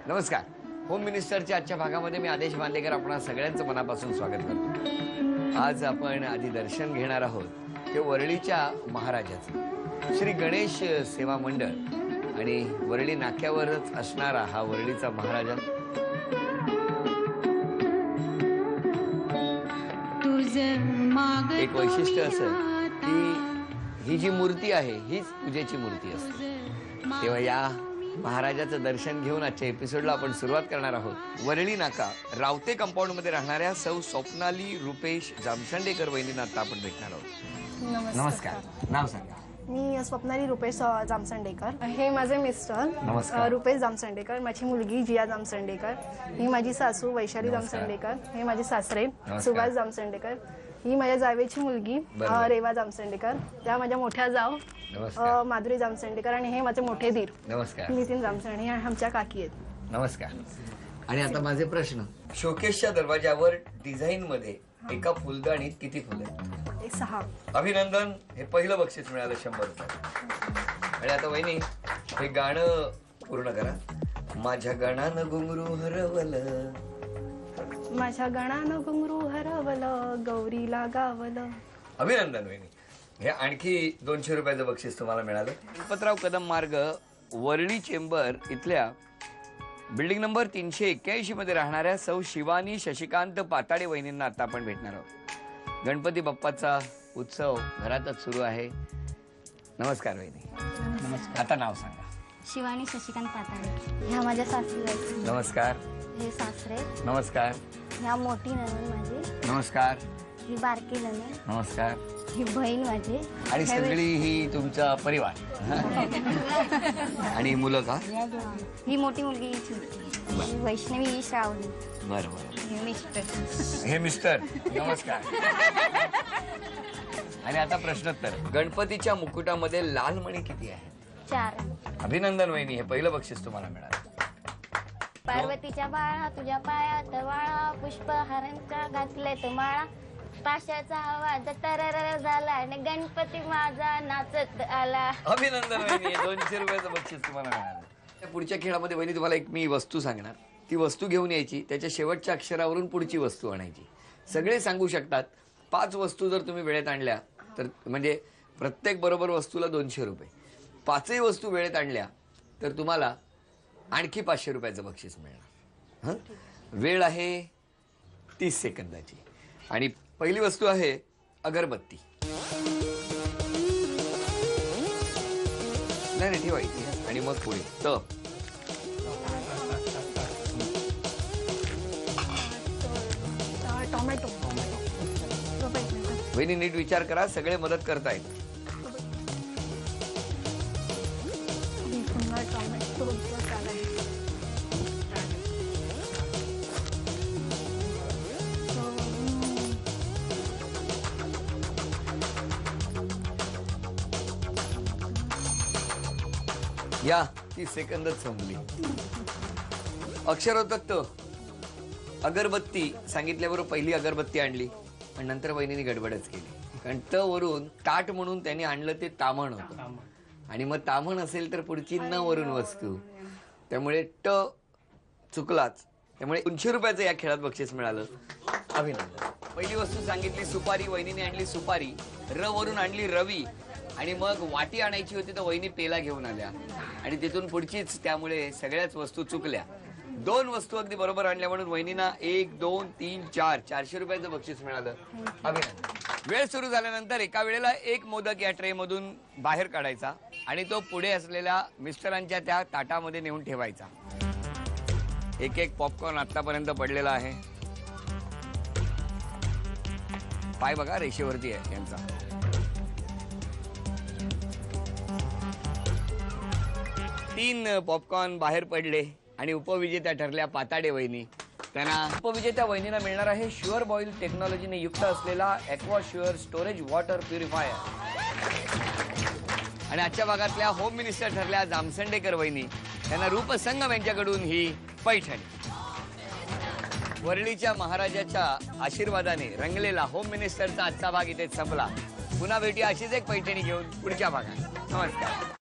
नमस्कार. होम मिनिस्टरच्या आजच्या भागामध्ये मी आदेश बांदेकर आपणा सगळ्यांचं मनापासून स्वागत करतो. आज आपण आधी दर्शन घेणार आहोत ते वरळीच्या महाराजाचं श्री गणेश सेवा मंडळ आणि वरळी नाक्यावरच असणारा हा वरळीचा महाराजा. एक वैशिष्ट्य असं की ही जी मूर्ती आहे हीच पूजेची मूर्ती असते. तेव्हा या महाराजाचं दर्शन घेऊन आजच्या एपिसोडला आपण सुरुवात करणार आहोत. वरळी नाका रावते कंपाऊंड मध्ये राहणाऱ्या सौ स्वप्नाली रुपेश जामसंडेकर वहिनींना आता आपण भेटणार आहोत. नमस्कार. नाव सांगा. मी स्वप्नाली रुपेश जामसंडेकर. हे माझे मिस्टर रुपेश जामसंडेकर. माझी मुलगी जिया जामसंडेकर. ही माझी सासू वैशाली जामसंडेकर. हे माझे सासरे सुभाष जामसंडेकर. ही माझ्या जावेची मुलगी रेवा जामसंडेकर. त्या माझ्या मोठ्या जाव माधुरी जामसंडेकर आणि हे माझे मोठे धीर नितीन जामसंडे. हे आमच्या काकी आहेत. नमस्कार. आणि आता माझे प्रश्न. शोकेसच्या दरवाजावर डिझाईन मध्ये एका फुलदाणीत किती फुले आहेत? 6. अभिनंदन. हे पहिलं बक्षीस मिळालं 100 रुपये. आणि आता वहिनी हे गाणं पूर्ण करा. माझ्या गणानं घुंगरू हरवलं, माझ्या गणानं घुंगरू हरवलं, गौरीला गावलं. अभिनंदन वहिनी. हे आणखी 200 रुपयाचं बक्षीस तुम्हाला मिळालं. गणपतराव कदम मार्ग वरळी चेंबर इथल्या बिल्डिंग नंबर 381 मध्ये राहणाऱ्या सौ शिवानी शशिकांत पाताडे वहिनींना आता आपण भेटणार आहोत. गणपती बाप्पाचा उत्सव घरातच सुरू आहे. नमस्कार वहिनी. नमस्कार. आता नाव सांगा. शिवानी शशिकांत पाताडे. ह्या माझ्या सासू आहेत. नमस्कार. हे सासरे. नमस्कार. ह्या मोठी ननंद माझी. नमस्कार. ही बारकी ननंद. नमस्कार. ही बहीण माझी. आणि सगळी ही तुमचा परिवार आणि मुलं का? ही मोठी मुलगी ही छोटी. ही वैष्णवी ही श्रावणी. बरोबर. हे मिस्टर. हे मिस्टर. नमस्कार. आणि आता प्रश्नोत्तर. गणपतीच्या मुकुटामध्ये लाल मणी किती आहे? 4. अभिनंदन वहिनी. हे पहिलं बक्षीस तुम्हाला मिळालं. पार्वतीच्या बाळा तुझ्या पायात वाळा, पुष्पहारांच्या घातलेत माळा, पाशाचा आवाज तरर झाला आणि गणपती माझा नाचत आला. अभिनंदन वहिनी. 200 रुपयाचं बक्षीस तुम्हाला मिळालं. पुढच्या खेळामध्ये वहिनी तुम्हाला एक मी वस्तू सांगणार. ती वस्तू घेऊन यायची, त्याच्या शेवटच्या अक्षरावरून पुढची वस्तू आणायची. सगळे सांगू शकतात. 5 वस्तू जर तुम्ही वेळेत आणल्या तर म्हणजे प्रत्येक बरोबर वस्तूला 200 रुपये. 5ही वस्तू वेळेत आणल्या तर तुम्हाला आणखी 500 रुपयाचं बक्षीस मिळणार. वेळ आहे 30 सेकंदाची. आणि पहिली वस्तू आहे अगरबत्ती. नाही ठेवायची आणि मग पुढे टोमॅटो. वहिनी नीट विचार करा. सगळे मदत करतायत. टोमॅटो. या 30 सेकंदच संपली. अक्षर होतात अगरबत्ती सांगितल्याबरोबर पहिली अगरबत्ती आणली पण नंतर वहिनीने गडबडच केली. कारण त वरून ताट म्हणून त्यांनी आणलं ते तामण होतं आणि मग तामण असेल तर पुढची न वरून वस्तू. त्यामुळे ट चुकलाच. त्यामुळे 200 रुपयाचं या खेळात बक्षीस मिळालं. अभिनंदन. पहिली वस्तू सांगितली सुपारी. वहिनीने आणली सुपारी. र वरून आणली रवी आणि मग वाटी आणायची होती तर वहिनी पेला घेऊन आल्या आणि तिथून पुढचीच. त्यामुळे सगळ्याच वस्तू चुकल्या. 2 वस्तू अगदी बरोबर आणल्या म्हणून वहिनींना 1 2 3 4 400 रुपयाचं बक्षीस मिळालं. अभिनंदन. वेळ सुरू झाल्यानंतर एका वेळेला एक मोदक या ट्रे मधून बाहेर काढायचा आणि तो पुढे असलेल्या मिस्टरांच्या त्या ताटामध्ये नेऊन ठेवायचा. एक पॉपकॉर्न आतापर्यंत पडलेला आहे. पाय बघा रेषेवरती आहे यांचा. तीन पॉपकॉर्न बाहेर पडले आणि उपविजेत्या ठरल्या पाताडे वहिनी. त्यांना उपविजेत्या वहिनीला मिळणार आहे शुअर बॉईल टेक्नॉलॉजीने युक्त असलेला aqua sure storage water purifier. आणि आजच्या भागातल्या होम मिनिस्टर ठरल्या जामसंडेकर वहिनी. त्यांना रूपसंगम यांच्याकडून ही पैठणी. वरळीच्या महाराजाच्या आशीर्वादाने रंगलेला होम मिनिस्टरचा आजचा भाग इथे संपला. पुन्हा भेटूया अशीच एक पैठणी घेऊन पुढच्या भागात. नमस्कार.